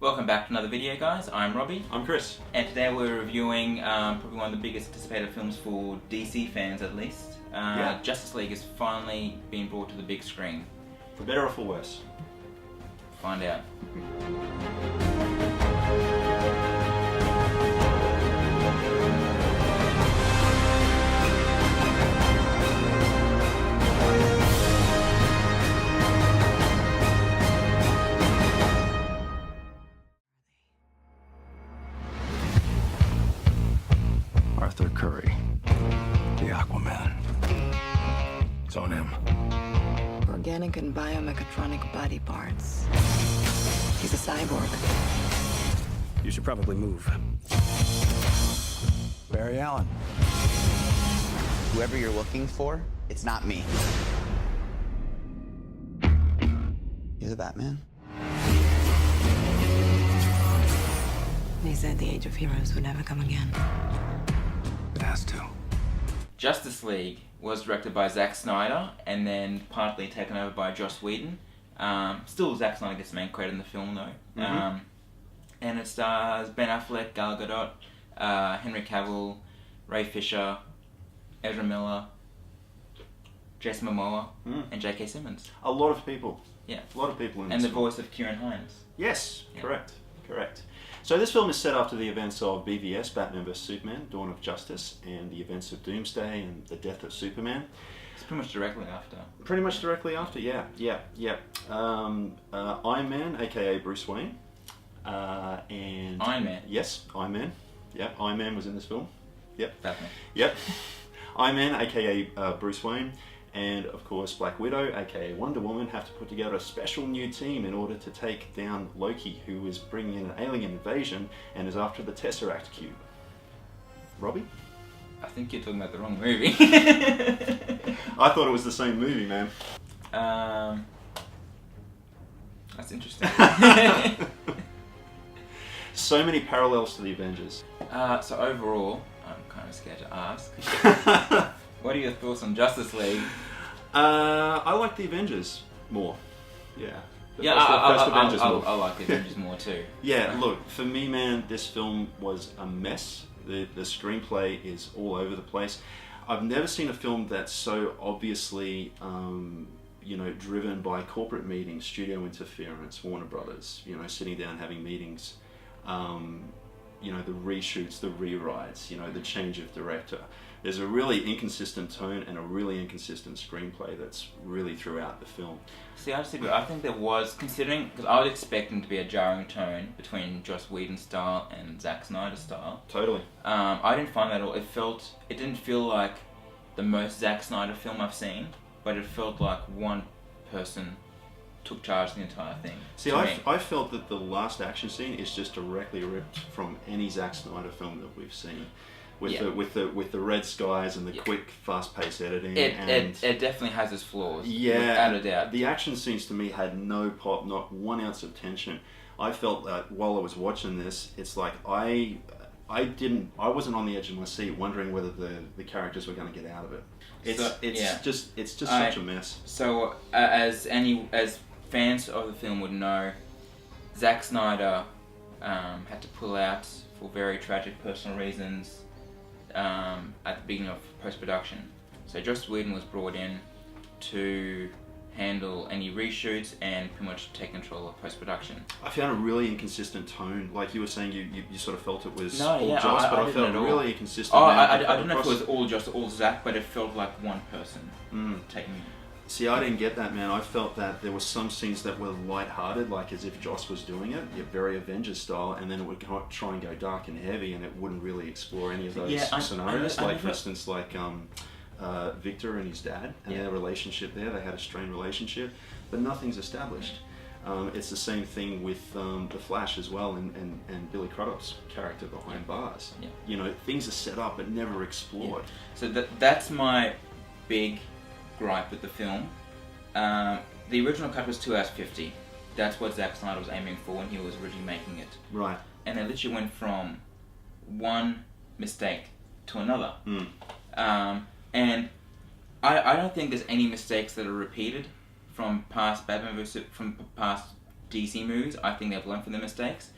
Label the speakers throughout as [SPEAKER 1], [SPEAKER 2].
[SPEAKER 1] Welcome back to another video, guys. I'm Robbie.
[SPEAKER 2] I'm Chris.
[SPEAKER 1] And today we're reviewing probably one of the biggest anticipated films for DC fans, at least. Justice League has finally been brought to the big screen.
[SPEAKER 2] For better or for worse?
[SPEAKER 1] Find out.
[SPEAKER 3] Arthur Curry, the Aquaman. It's on him.
[SPEAKER 4] Organic and biomechatronic body parts. He's a cyborg.
[SPEAKER 3] You should probably move. Barry Allen.
[SPEAKER 5] Whoever you're looking for, it's not me. You're the Batman?
[SPEAKER 4] They said the age of heroes would never come again.
[SPEAKER 3] It has to.
[SPEAKER 1] Justice League was directed by Zack Snyder and then partly taken over by Joss Whedon. Still Zack Snyder gets the main credit in the film though. And it stars Ben Affleck, Gal Gadot, Henry Cavill, Ray Fisher, Ezra Miller, Jason Momoa, and J.K. Simmons.
[SPEAKER 2] A lot of people.
[SPEAKER 1] Yeah.
[SPEAKER 2] A lot of people in this
[SPEAKER 1] And the
[SPEAKER 2] film.
[SPEAKER 1] voice of Kieran Hines.
[SPEAKER 2] Yes,
[SPEAKER 1] Yeah.
[SPEAKER 2] correct. So this film is set after the events of BVS, Batman vs Superman, Dawn of Justice, and the events of Doomsday and the death of Superman.
[SPEAKER 1] It's pretty much directly after.
[SPEAKER 2] Pretty much directly after, yeah. Iron Man, aka Bruce Wayne. And
[SPEAKER 1] Iron Man?
[SPEAKER 2] Yes, Iron Man. Yeah, Iron Man was in this film. Yep.
[SPEAKER 1] Batman.
[SPEAKER 2] Yep. Iron Man, aka Bruce Wayne, and of course Black Widow, aka Wonder Woman, have to put together a special new team in order to take down Loki, who is bringing in an alien invasion and is after the Tesseract Cube. Robbie?
[SPEAKER 1] I think you're talking about the wrong movie.
[SPEAKER 2] I thought it was the same movie, man.
[SPEAKER 1] That's interesting.
[SPEAKER 2] So many parallels to the Avengers.
[SPEAKER 1] So overall, I'm kind of scared to ask. What are your thoughts on Justice League?
[SPEAKER 2] I like the Avengers more. Yeah. The first Avengers more.
[SPEAKER 1] I like the Avengers more too.
[SPEAKER 2] Yeah, look, for me, man, this film was a mess. The screenplay is all over the place. I've never seen a film that's so obviously, driven by corporate meetings, studio interference, Warner Brothers, sitting down having meetings, the reshoots, the rewrites, the change of director. There's a really inconsistent tone and a really inconsistent screenplay that's really throughout the film.
[SPEAKER 1] See, I disagree. I think there was, considering, because I was expecting to be a jarring tone between Joss Whedon's style and Zack Snyder's style.
[SPEAKER 2] Totally.
[SPEAKER 1] I didn't find that at all. It didn't feel like the most Zack Snyder film I've seen, but it felt like one person took charge of the entire thing.
[SPEAKER 2] See, I felt that the last action scene is just directly ripped from any Zack Snyder film that we've seen. With the red skies and the quick, fast-paced editing.
[SPEAKER 1] It definitely has its flaws.
[SPEAKER 2] Yeah,
[SPEAKER 1] without a doubt.
[SPEAKER 2] The action scenes to me had no pop, not 1 ounce of tension. I felt that while I was watching this, it's like I wasn't on the edge of my seat wondering whether the characters were going to get out of it. It's just such a mess.
[SPEAKER 1] So as fans of the film would know, Zack Snyder had to pull out for very tragic personal reasons at the beginning of post-production. So Joss Whedon was brought in to handle any reshoots and pretty much take control of post-production.
[SPEAKER 2] I found a really inconsistent tone. Like you were saying, you sort of felt it was
[SPEAKER 1] Joss,
[SPEAKER 2] but I felt really inconsistent.
[SPEAKER 1] I don't know if it was all Joss or all Zack, but it felt like one person taking it.
[SPEAKER 2] See, I didn't get that, man. I felt that there were some scenes that were light-hearted, like as if Joss was doing it, very Avengers style, and then it would try and go dark and heavy, and it wouldn't really explore any of those scenarios. For instance, Victor and his dad, and their relationship there. They had a strained relationship, but nothing's established. It's the same thing with The Flash as well, and Billy Crudup's character behind bars. Yeah. Things are set up but never explored.
[SPEAKER 1] Yeah. So that's my big gripe with the film. The original cut was 2 hours 50. That's what Zack Snyder was aiming for when he was originally making it.
[SPEAKER 2] Right.
[SPEAKER 1] And they literally went from one mistake to another. And I don't think there's any mistakes that are repeated from past DC movies. I think they've learned from their mistakes.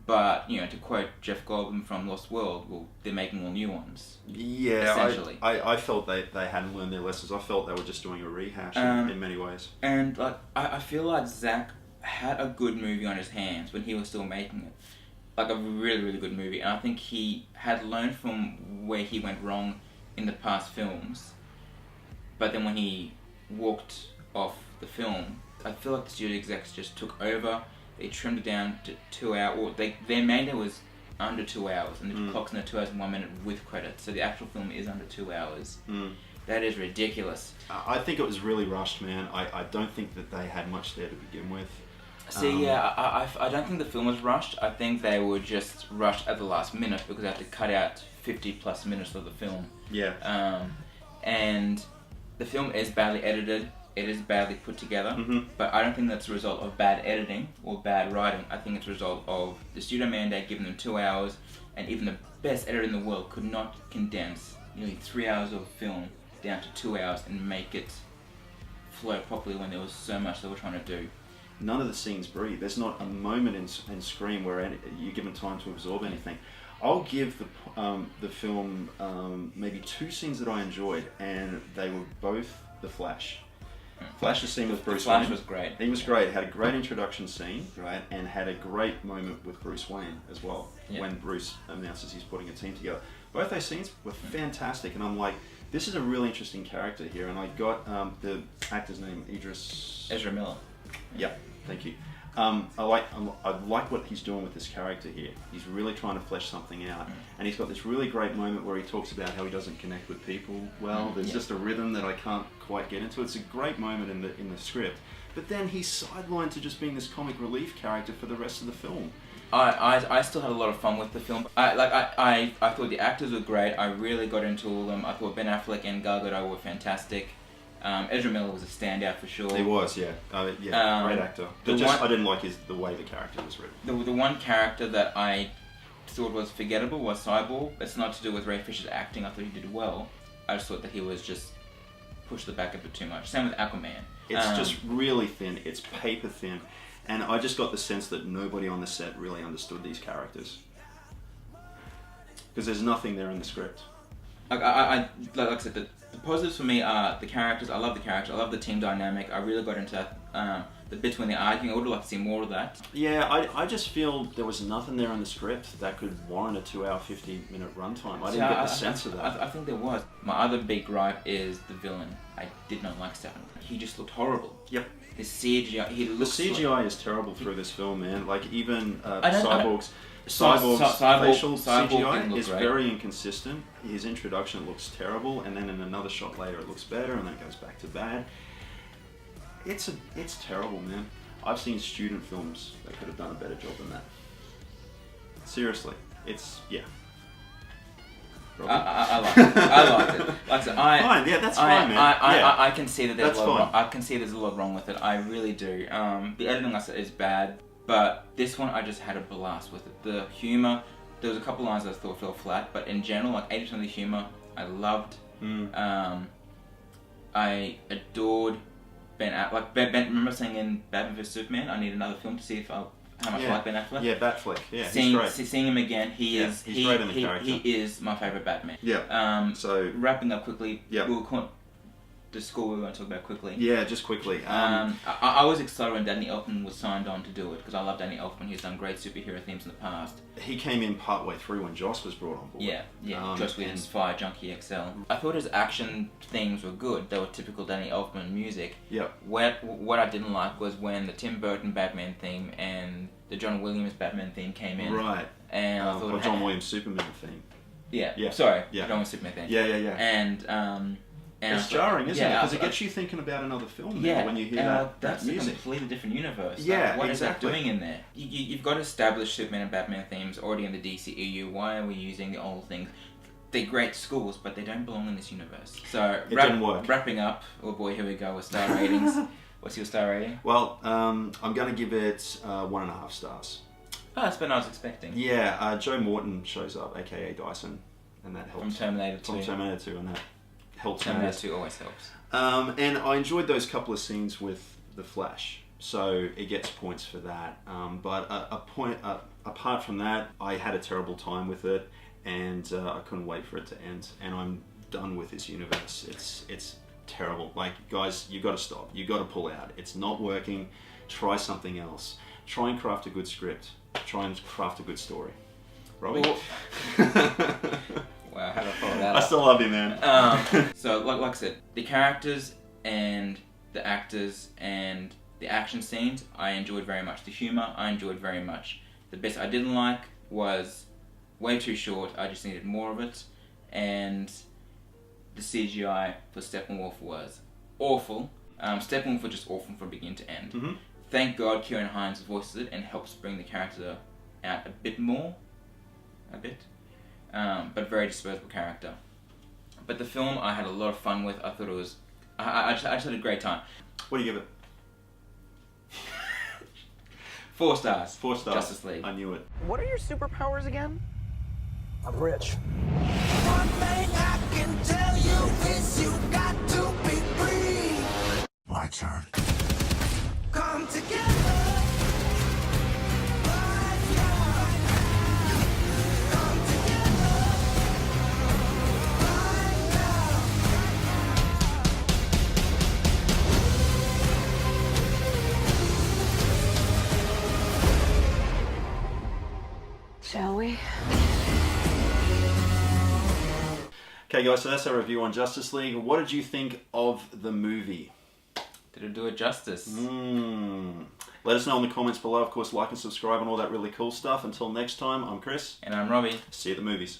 [SPEAKER 1] But, you know, to quote Jeff Goldblum from Lost World, well, they're making all new ones.
[SPEAKER 2] Yeah,
[SPEAKER 1] essentially.
[SPEAKER 2] I felt they hadn't learned their lessons. I felt they were just doing a rehash in many ways.
[SPEAKER 1] And like I feel like Zack had a good movie on his hands when he was still making it. Like a really, really good movie. And I think he had learned from where he went wrong in the past films. But then when he walked off the film, I feel like the studio execs just took over. They trimmed it down to 2 hours. Or their main was under 2 hours, and the clock's under 2 hours and 1 minute with credits. So the actual film is under 2 hours. That is ridiculous.
[SPEAKER 2] I think it was really rushed, man. I don't think that they had much there to begin with.
[SPEAKER 1] See, I don't think the film was rushed. I think they were just rushed at the last minute because they had to cut out 50 plus minutes of the film.
[SPEAKER 2] Yeah.
[SPEAKER 1] And the film is badly edited. It is badly put together, but I don't think that's a result of bad editing or bad writing. I think it's a result of the studio mandate giving them 2 hours, and even the best editor in the world could not condense nearly 3 hours of film down to 2 hours and make it flow properly when there was so much they were trying to do.
[SPEAKER 2] None of the scenes breathe. There's not a moment in Scream where you're given time to absorb anything. I'll give the film maybe 2 scenes that I enjoyed, and they were both The Flash. Flash's scene with Bruce Wayne.
[SPEAKER 1] Flash was great.
[SPEAKER 2] He was great. Had a great introduction scene, right, and had a great moment with Bruce Wayne as well. Yeah. When Bruce announces he's putting a team together. Both those scenes were fantastic, and I'm like, this is a really interesting character here. And I got the actor's name,
[SPEAKER 1] Ezra Miller.
[SPEAKER 2] Yeah, thank you. I like what he's doing with this character here. He's really trying to flesh something out, and he's got this really great moment where he talks about how he doesn't connect with people well. There's just a rhythm that I can't quite get into. It's a great moment in the script, but then he's sidelined to just being this comic relief character for the rest of the film.
[SPEAKER 1] I still had a lot of fun with the film. I thought the actors were great. I really got into all of them. I thought Ben Affleck and Gal Gadot were fantastic. Ezra Miller was a standout for sure.
[SPEAKER 2] He was, yeah. Great actor. But I didn't like the way the character was written.
[SPEAKER 1] The one character that I thought was forgettable was Cyborg. It's not to do with Ray Fisher's acting. I thought he did well. I just thought that he was just pushed the back a bit too much. Same with Aquaman.
[SPEAKER 2] It's just really thin. It's paper thin. And I just got the sense that nobody on the set really understood these characters. Because there's nothing there in the script.
[SPEAKER 1] Like I said, the positives for me are the characters. I love the characters. I love the team dynamic. I really got into the bits when they're arguing. I would like to see more of that.
[SPEAKER 2] Yeah, I just feel there was nothing there in the script that could warrant a 2 hour, 50-minute runtime. I didn't get the sense of that.
[SPEAKER 1] I think there was. My other big gripe is the villain. I did not like Stephen. He just looked horrible.
[SPEAKER 2] Yep.
[SPEAKER 1] His CGI.
[SPEAKER 2] The CGI is terrible through this film, man. Like even Cyborg's facial CGI is very inconsistent. His introduction looks terrible, and then in another shot later it looks better, and then it goes back to bad. It's terrible, man. I've seen student films that could have done a better job than that. Seriously, yeah.
[SPEAKER 1] I liked it. Like I said,
[SPEAKER 2] fine, yeah, that's fine, man.
[SPEAKER 1] I can see that there's a lot wrong. I can see there's a lot wrong with it. I really do. The editing, I said, is bad. But this one, I just had a blast with it. The humor, there was a couple lines I thought fell flat, but in general, like 80% of the humor, I loved. I adored Ben Affleck. Remember saying in Batman vs Superman, I need another film to see how much I like Ben Affleck.
[SPEAKER 2] Yeah, Batfleck. Yeah,
[SPEAKER 1] he's
[SPEAKER 2] great.
[SPEAKER 1] Seeing him again, he's great in the character. He is my favorite Batman.
[SPEAKER 2] Yeah.
[SPEAKER 1] So wrapping up quickly, the score we want to talk about quickly.
[SPEAKER 2] Yeah, just quickly.
[SPEAKER 1] I was excited when Danny Elfman was signed on to do it because I love Danny Elfman. He's done great superhero themes in the past.
[SPEAKER 2] He came in partway through when Joss was brought on board.
[SPEAKER 1] Yeah. Joss Whedon's Fire Junkie XL. I thought his action themes were good. They were typical Danny Elfman music.
[SPEAKER 2] Yeah.
[SPEAKER 1] What I didn't like was when the Tim Burton Batman theme and the John Williams Batman theme came in.
[SPEAKER 2] Right.
[SPEAKER 1] And I thought
[SPEAKER 2] John Williams Superman theme.
[SPEAKER 1] Yeah. Sorry. Yeah. John Williams Superman theme.
[SPEAKER 2] Yeah. And it's jarring, isn't it? Because it gets you thinking about another film when you hear that music.
[SPEAKER 1] That's a completely different universe.
[SPEAKER 2] Yeah,
[SPEAKER 1] what is that doing in there? You've got established Superman and Batman themes already in the DCEU. Why are we using the old things? They're great scores, but they don't belong in this universe. So
[SPEAKER 2] it didn't work.
[SPEAKER 1] Wrapping up, oh boy, here we go with star ratings. What's your star rating?
[SPEAKER 2] Well, I'm going to give it 1.5 stars.
[SPEAKER 1] Oh, that's better than I was expecting.
[SPEAKER 2] Yeah, Joe Morton shows up, aka Dyson, and that helps.
[SPEAKER 1] From Terminator 2.
[SPEAKER 2] And that helps.
[SPEAKER 1] Terminator 2 always helps.
[SPEAKER 2] And I enjoyed those couple of scenes with The Flash. So it gets points for that. But apart from that, I had a terrible time with it, and I couldn't wait for it to end. And I'm done with this universe. It's terrible. Like, guys, you got to stop. You got to pull out. It's not working. Try something else. Try and craft a good script. Try and craft a good story. Robbie?
[SPEAKER 1] Wow, how do I follow that
[SPEAKER 2] I
[SPEAKER 1] up?
[SPEAKER 2] still love you, man.
[SPEAKER 1] So, like I said, the characters and the actors and the action scenes, I enjoyed very much. The humour, I enjoyed very much. The bit I didn't like was way too short. I just needed more of it. And the CGI for Steppenwolf was awful. Steppenwolf was just awful from beginning to end.
[SPEAKER 2] Mm-hmm.
[SPEAKER 1] Thank God Kieran Hines voices it and helps bring the character out a bit more. But very disposable character. But the film I had a lot of fun with. I thought it was... I just had a great time.
[SPEAKER 2] What do you give it?
[SPEAKER 1] 4 stars.
[SPEAKER 2] 4 stars.
[SPEAKER 1] Justice League.
[SPEAKER 2] I knew it.
[SPEAKER 6] What are your superpowers again?
[SPEAKER 3] I'm rich.
[SPEAKER 7] One thing I can tell you is you got to be free.
[SPEAKER 3] My turn.
[SPEAKER 7] Come together. Right now. Come together. Right now.
[SPEAKER 4] Shall we?
[SPEAKER 2] Okay, guys, so that's our review on Justice League. What did you think of the movie?
[SPEAKER 1] Did it do it justice?
[SPEAKER 2] Let us know in the comments below. Of course, like and subscribe and all that really cool stuff. Until next time, I'm Chris.
[SPEAKER 1] And I'm Robbie.
[SPEAKER 2] See you at the movies.